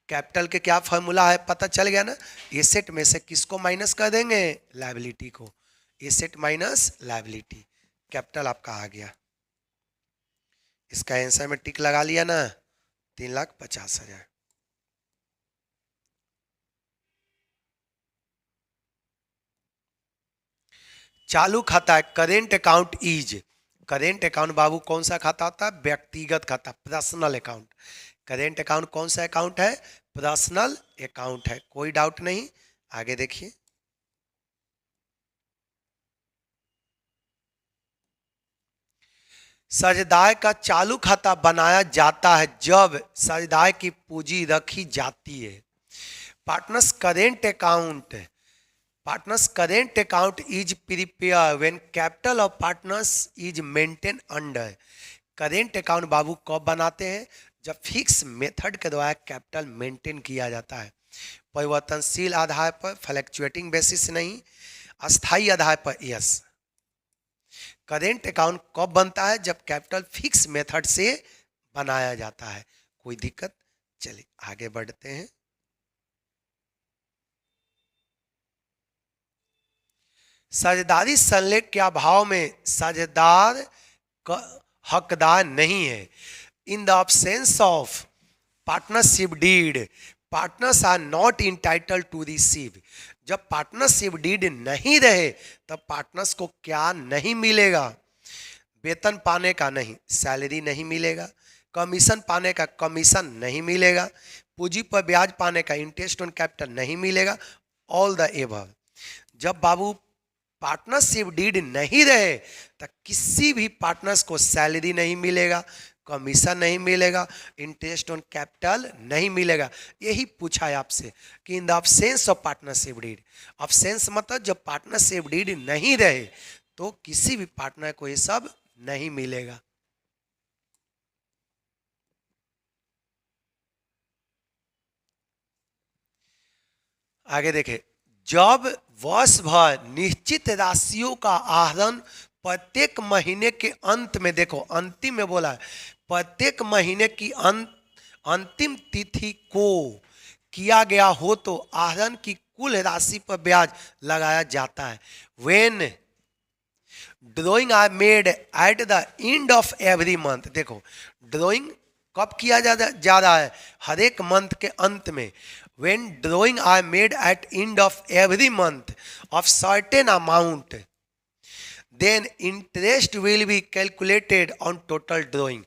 A: कैपिटल के क्या फॉर्मूला है पता चल गया ना। एसेट में से किसको माइनस कर देंगे, लायबिलिटी को। एसेट माइनस लायबिलिटी, कैपिटल आपका आ गया। इसका आंसर में टिक लगा लिया ना, 3,50,000। चालू खाता है, current account is. Current account बाबू कौन सा खाता होता है, व्यक्तिगत खाता, पर्सनल अकाउंट। करेंट अकाउंट कौन सा अकाउंट है, पर्सनल अकाउंट है, कोई डाउट नहीं। आगे देखिए, साझेदार का चालू खाता बनाया जाता है जब साझेदार की पूंजी रखी जाती है। Partners current account, partners current account is prepared when capital of partners is maintained under। Current account बाबू कब बनाते हैं, जब फिक्स मेथड के द्वारा कैपिटल मेंटेन किया जाता है, परिवर्तनशील आधार पर, फ्लैक्चुएटिंग बेसिस नहीं, अस्थाई आधार पर। यस, करेंट अकाउंट कब बनता है, जब कैपिटल फिक्स मेथड से बनाया जाता है। कोई दिक्कत, चलिए आगे बढ़ते हैं। साझेदारी संलेख के अभाव में साझेदार हकदार नहीं है। In the absence of partnership deed, partners are not entitle to receive. जब पार्टनरशिप डीड नहीं रहे तब पार्टनर्स को क्या नहीं मिलेगा, वेतन पाने का नहीं, सैलरी नहीं मिलेगा, कमीशन पाने का कमीशन नहीं मिलेगा, पूंजी पर ब्याज पाने का इंटरेस्ट ऑन कैपिटल नहीं मिलेगा, ऑल द एबव। जब बाबू पार्टनरशिप डीड नहीं रहे तो किसी भी पार्टनर्स को सैलरी नहीं मिलेगा, कमीशन नहीं मिलेगा, इंटरेस्ट ऑन कैपिटल नहीं मिलेगा। यही पूछा है आपसे कि in the absence of partnership deed. Absence मतलब जब पार्टनरशिप डीड नहीं रहे तो किसी भी पार्टनर को ये सब नहीं मिलेगा। आगे देखें, जब वर्ष भर निश्चित राशियों का आहरण प्रत्येक महीने के अंत में, देखो अंतिम में बोला है, प्रत्येक महीने की अंतिम तिथि को किया गया हो तो आहरण की कुल राशि पर ब्याज लगाया जाता है। When drawing are made at the end of every month. देखो ड्रॉइंग कब किया जा रहा है, हर एक मंथ के अंत में। when drawing are made at end of every month of certain amount, then interest will be calculated on total drawing।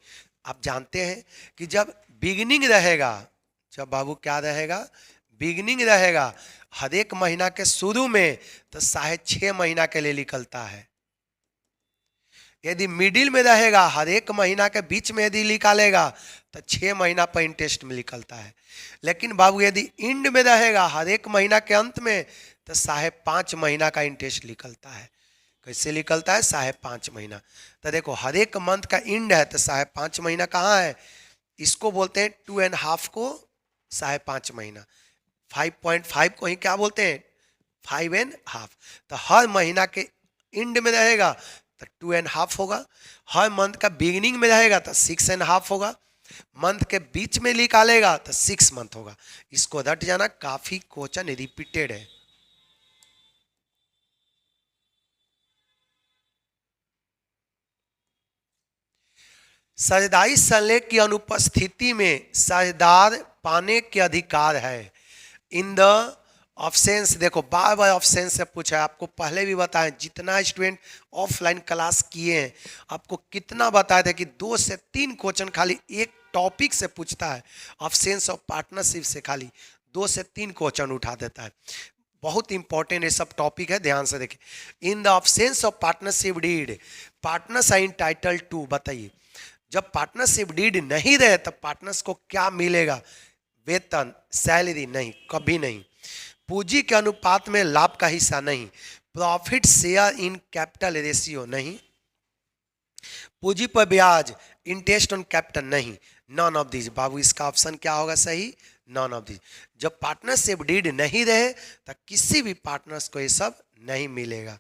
A: आप जानते हैं कि जब बिगिनिंग रहेगा, जब बाबू क्या रहेगा, बिगिनिंग रहेगा हर एक महीना के शुरू में तो 6.5 महीना के लिए निकलता है। यदि मिडिल में रहेगा हर एक महीना के बीच में यदि निकालेगा तो 6 महीना पर इंटरेस्ट में निकलता है। लेकिन बाबू यदि इंड में रहेगा हर एक महीना के अंत में तो 5.5 महीना का इंटरेस्ट निकलता है। कैसे निकलता है, 5.5 महीना। तो देखो हर एक मंथ का इंड है तो 5.5 महीना कहाँ है, इसको बोलते हैं 2.5 को 5.5 महीना, 5.5 को ही क्या बोलते हैं, 5.5। तो हर महीना के इंड में रहेगा तो 2.5 होगा, हर मंथ का बिगिनिंग में रहेगा तो 6.5 होगा, मंथ के बीच में निकालेगा तो 6 मंथ होगा। इसको रट जाना, काफी क्वेश्चन रिपीटेड है। साझेदारी संलेख की अनुपस्थिति में साझेदार पाने के अधिकार है। इन द ऑप्शंस, देखो बार बार ऑप्शन से पूछा है, आपको पहले भी बताया, जितना स्टूडेंट ऑफलाइन क्लास किए हैं आपको कितना बताया था कि 2 से 3 क्वेश्चन खाली एक टॉपिक से पूछता है, ऑप्शंस ऑफ पार्टनरशिप से खाली 2 से 3 क्वेश्चन उठा देता है। बहुत इंपॉर्टेंट ये सब टॉपिक है, ध्यान से देखिए। In the options of partnership deed partners are entitled to, बताइए जब पार्टनरशिप डीड नहीं रहे तब पार्टनर्स को क्या मिलेगा, वेतन, सैलरी नहीं, कभी नहीं, पूंजी के अनुपात में लाभ का हिस्सा नहीं, profit share in capital ratio नहीं, पूंजी पर ब्याज, इंटरेस्ट ऑन कैपिटल नहीं, नॉन ऑफ दिस। बाबू इसका ऑप्शन क्या होगा सही, नॉन ऑफ दिस। जब पार्टनरशिप डीड नहीं रहे तो किसी भी पार्टनर्स को ये सब नहीं मिलेगा।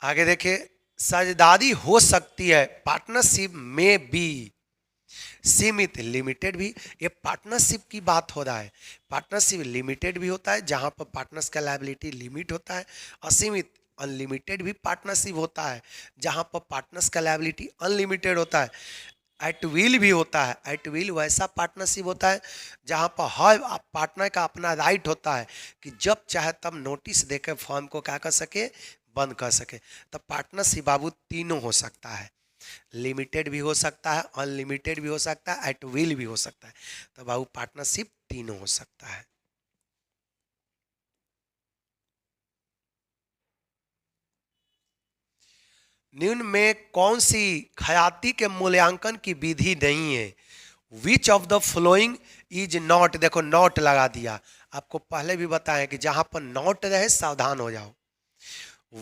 A: आगे देखिए, साझेदारी हो सकती है, पार्टनरशिप में बी सीमित लिमिटेड भी। ये पार्टनरशिप की बात हो रहा है। पार्टनरशिप लिमिटेड भी होता है जहां पर पार्टनर्स का लायबिलिटी लिमिट होता है। असीमित अनलिमिटेड भी पार्टनरशिप होता है जहां पर पार्टनर्स का लायबिलिटी अनलिमिटेड होता है। एट विल भी होता है। एट विल वैसा पार्टनरशिप होता है जहां पर हर पार्टनर का अपना राइट होता है कि जब चाहे तब नोटिस देकर फर्म को क्या कर सके, बंद कर सके। तो पार्टनरशिप बाबू तीनों हो सकता है, लिमिटेड भी हो सकता है, अनलिमिटेड भी हो सकता है, एट विल भी हो सकता है। तो बाबू पार्टनरशिप तीनों हो सकता है। निम्न में कौन सी खयाती के मूल्यांकन की विधि नहीं है? Which of the following is not, देखो नॉट लगा दिया। आपको पहले भी बताया कि जहां पर नॉट रहे सावधान हो जाओ।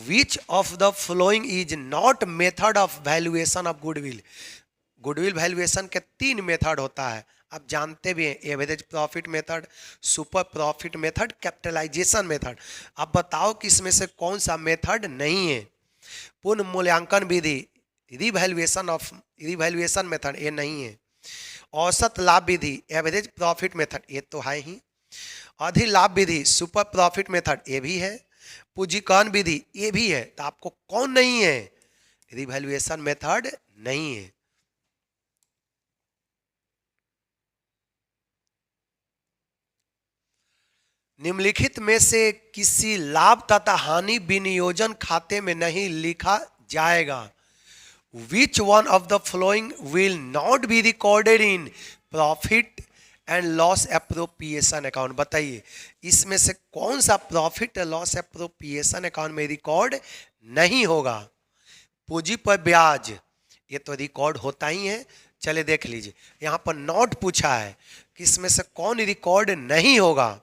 A: Which of the following is not method of valuation of goodwill. Goodwill valuation के तीन मेथड होता है, आप जानते भी हैं, average profit method, super profit method, capitalisation method. आप बताओ कि इसमें से कौन सा मेथड नहीं है? पुनः मूल्यांकन विधि, रिवैल्यूएशन मेथड, ये नहीं है। औसत लाभ विधि, एवरेज प्रॉफिट मेथड, ये तो है ही। अधिक लाभ विधि, सुपर प्रॉफिट मेथड, ये भी है। पूंजीकरण विधि, ये भी है। तो आपको कौन नहीं है? रिवैल्यूएशन मेथड नहीं है। निम्नलिखित में से किसी लाभ तथा हानि विनियोजन खाते में नहीं लिखा जाएगा। Which one of the following will not be recorded in profit and loss appropriation account? बताइए, इसमें से कौन सा प्रॉफिट लॉस एप्रोप्रिएशन अकाउंट में रिकॉर्ड नहीं होगा? पूंजी पर ब्याज, ये तो रिकॉर्ड होता ही है। चले देख लीजिए, यहाँ पर नॉट पूछा है कि इसमें से कौन रिकॉर्ड नहीं होगा।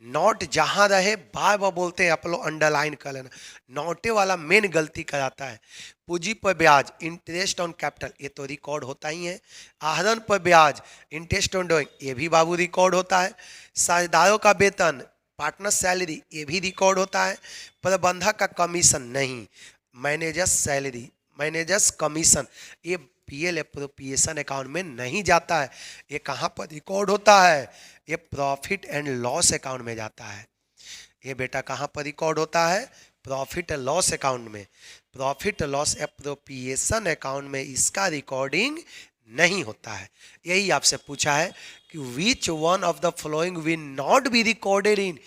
A: नॉट जहां रहे बार बार बोलते हैं, आप लोग अंडरलाइन कर लेना, नॉटे वाला मेन गलती कराता है। पूंजी पर ब्याज, इंटरेस्ट ऑन कैपिटल, ये तो रिकॉर्ड होता ही है। आहरण पर ब्याज, इंटरेस्ट ऑन डोइंग, ये भी बाबू रिकॉर्ड होता है। साझेदारों का वेतन, पार्टनर सैलरी, ये भी रिकॉर्ड होता है। प्रबंधक का कमीशन नहीं। मैनेजर्स सैलरी, मैनेजर्स कमीशन, ये पीएल एप्रोप्रिएशन अकाउंट में नहीं जाता है। ये कहाँ पर रिकॉर्ड होता है? ये प्रॉफिट एंड लॉस अकाउंट में जाता है। ये बेटा कहाँ पर रिकॉर्ड होता है? प्रॉफिट एंड लॉस अकाउंट में। प्रॉफिट लॉस एप्रोप्रिएशन अकाउंट में इसका रिकॉर्डिंग नहीं होता है। यही आपसे पूछा है कि which one of the following will not be recorded in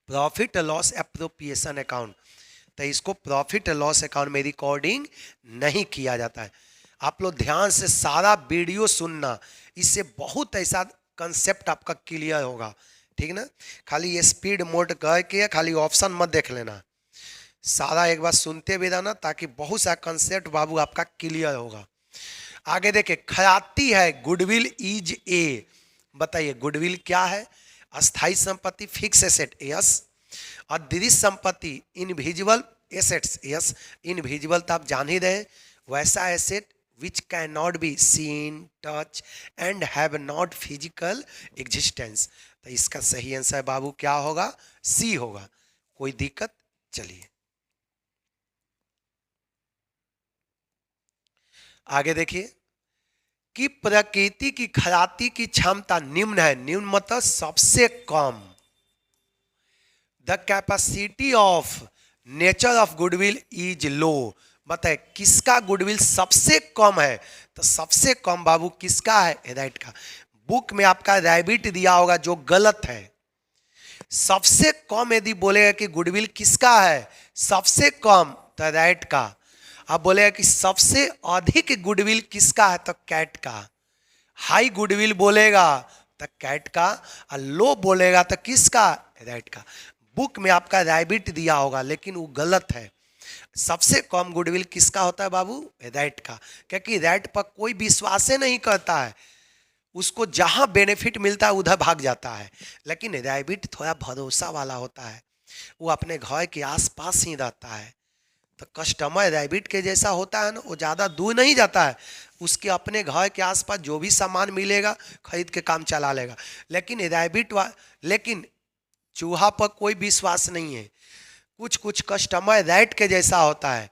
A: profit loss appropriation account. तो इसको प्रॉफिट लॉस अकाउंट में रिकॉर्डिंग नहीं किया जाता है। आप लोग ध्यान से सारा वीडियो सुनना, इससे बहुत ऐसा कंसेप्ट आपका क्लियर होगा, ठीक ना। खाली ये स्पीड मोड करके खाली ऑप्शन मत देख लेना, सारा एक बार सुनते भी रहना, ताकि बहुत सा कंसेप्ट बाबू आपका क्लियर होगा। आगे देखिए, खयाती है गुडविल इज ए। बताइए गुडविल क्या है? अस्थाई संपत्ति, फिक्स एसेट, यस। अदृश्य संपत्ति, इनविजिबल एसेट्स, यस। इनविजिबल तो आप जान ही रहे, वैसा asset which cannot be seen, touch and have not physical existence। तो इसका सही आंसर बाबू क्या होगा? सी होगा। कोई दिक्कत? चलिए आगे देखिए कि प्रकृति की खयाती की क्षमता निम्न है। निम्न मतलब सबसे कम। The capacity of nature of goodwill is low. बताए किसका गुडविल सबसे कम है? तो सबसे कम बाबू किसका है? राइट का। बुक में आपका रैबिट दिया होगा जो गलत है। सबसे कम यदि बोलेगा कि गुडविल किसका है सबसे कम, तो राइट का। अब बोलेगा कि सबसे अधिक गुडविल किसका है, तो कैट का। हाई गुडविल बोलेगा तो कैट का, और लो बोलेगा तो किसका? राइट का। बुक में आपका रैबिट दिया होगा लेकिन वो गलत है। सबसे कम गुडविल किसका होता है बाबू? रैट का। क्योंकि रैट पर कोई विश्वास नहीं करता है, उसको जहां बेनिफिट मिलता है उधर भाग जाता है। लेकिन रैबिट थोड़ा भरोसा वाला होता है, वो अपने घर के आसपास ही रहता है। तो कस्टमर रैबिट के जैसा होता है ना, वो ज़्यादा दूर नहीं जाता है, उसके अपने घर के आसपास जो भी सामान मिलेगा खरीद के काम चला लेगा। लेकिन लेकिन चूहा पर कोई विश्वास नहीं है। कुछ कुछ कस्टमर रैट के जैसा होता है,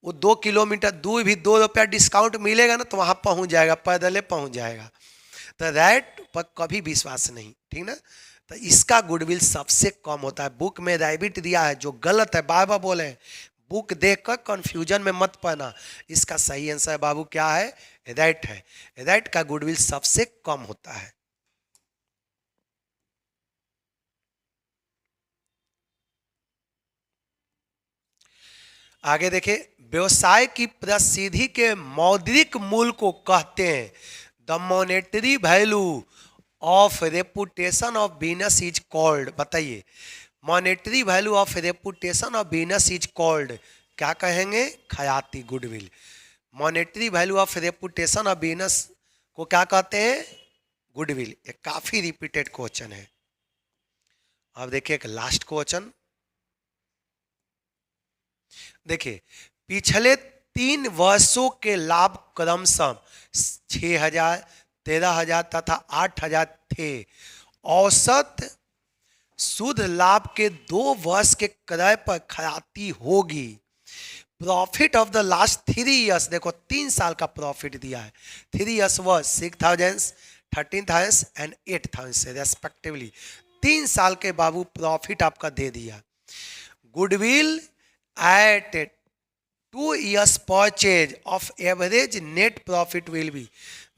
A: वो 2 किलोमीटर दूर भी 2 रुपया डिस्काउंट मिलेगा ना तो वहां पहुंच जाएगा, पैदले पहुंच जाएगा। तो रैट पर कभी विश्वास नहीं, ठीक ना। तो इसका गुडविल सबसे कम होता है। बुक में रैबिट दिया है जो गलत है, बार बार बोले हैं, बुक देखकर कंफ्यूजन में मत पड़ना। इसका सही आंसर बाबू क्या है, रैट है। रैट का गुडविल सबसे कम होता है। आगे देखिए, व्यवसाय की प्रसिद्धि के मौद्रिक मूल्य को कहते हैं। The monetary value of reputation of business is called, बताइए, monetary value of reputation of business is called, क्या कहेंगे, खयाती goodwill. Monetary value of reputation of business को क्या कहते हैं, गुडविल। ये काफी रिपीटेड क्वेश्चन है। अब देखिए एक लास्ट क्वेश्चन देखिए, पिछले 3 वर्षों के लाभ क्रमशः 6,000, 13,000 तथा 8,000 थे। औसत शुद्ध लाभ के 2 वर्ष के क्रय पर खयाती होगी। Profit of the last 3 years, देखो 3 साल का प्रॉफिट दिया है। 3 ईयर्स वर्ष 6,000, 13,000 एंड 8,000 रेस्पेक्टिवली। 3 साल के बाबू प्रॉफिट आपका दे दिया। Goodwill at 2 years purchase of average net profit will be,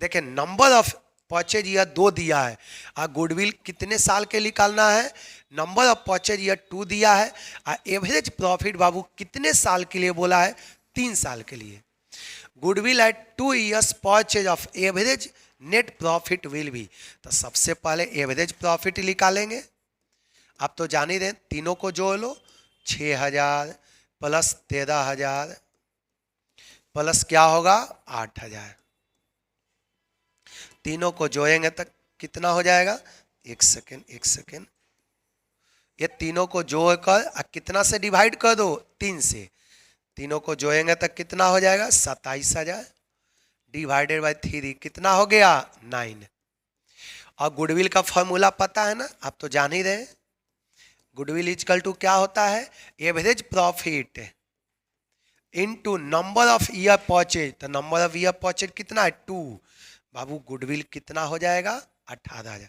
A: देखिए नंबर ऑफ परचेज ईयर 2 दिया है और गुडविल कितने साल के निकालना है, नंबर ऑफ परचेज ईयर 2 दिया है और एवरेज प्रॉफिट बाबू कितने साल के लिए बोला है, 3 साल के लिए। Goodwill at 2 years purchase of average net profit will भी, तो सबसे पहले एवरेज प्रॉफिट निकालेंगे। आप तो जान ही रहे, तीनों को जोड़ लो, 6,000 प्लस 13,000 प्लस क्या होगा 8,000, तीनों को जोड़ेंगे तक कितना हो जाएगा, एक सेकेंड, ये तीनों को जोड़कर कितना से डिवाइड कर दो, 3 से। तीनों को जोड़ेंगे तक कितना हो जाएगा, 27,000 डिवाइडेड बाय 3 कितना हो गया, 9। और गुडविल का फॉर्मूला पता है ना, आप तो जान ही रहे, गुडविल इक्वल टू क्या होता है, average profit into number of year purchase. तो नंबर ऑफ ईयर परचेज कितना है, 2, बाबू गुडविल कितना हो जाएगा, 18,000।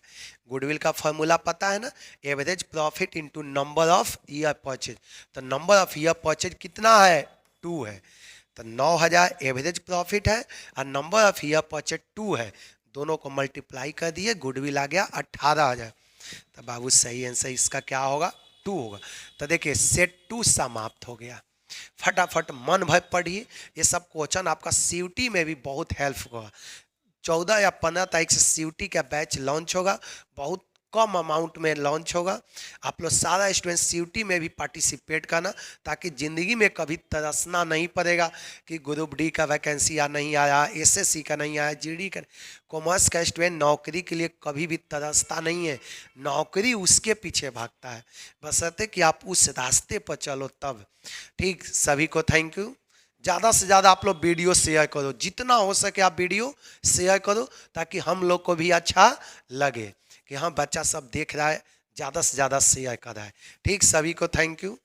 A: गुडविल का फॉर्मूला पता है ना, average profit into number of year purchase. तो नंबर ऑफ ईयर परचेज कितना है, 2 है। तो 9,000 एवरेज प्रॉफिट है और नंबर ऑफ ईयर परचेज 2 है, दोनों को मल्टीप्लाई कर दिए, गुडविल आ गया 18,000। तो बाबू सही आंसर इसका क्या होगा, 2 होगा। तो देखिए सेट 2 समाप्त हो गया। फटाफट मन भर पढ़िए, ये सब क्वेश्चन आपका सीयूटी में भी बहुत हेल्प होगा। 14 या 15 तारीख से सीयूटी का बैच लॉन्च होगा, बहुत कम अमाउंट में लॉन्च होगा। आप लोग सारा स्टूडेंट सीयूटी में भी पार्टिसिपेट करना, ताकि ज़िंदगी में कभी तरसना नहीं पड़ेगा कि ग्रुप डी का वैकेंसी या नहीं आया, एसएससी का नहीं आया, जीडी का। कॉमर्स का स्टूडेंट नौकरी के लिए कभी भी तरसता नहीं है, नौकरी उसके पीछे भागता है, बशर्ते कि आप उस रास्ते पर चलो तब। ठीक, सभी को थैंक यू। ज़्यादा से ज़्यादा आप लोग वीडियो शेयर करो, जितना हो सके आप वीडियो शेयर करो, ताकि हम लोग को भी अच्छा लगे कि हाँ बच्चा सब देख रहा है, ज़्यादा से ज़्यादा शेयर कर रहा है। ठीक, सभी को थैंक यू।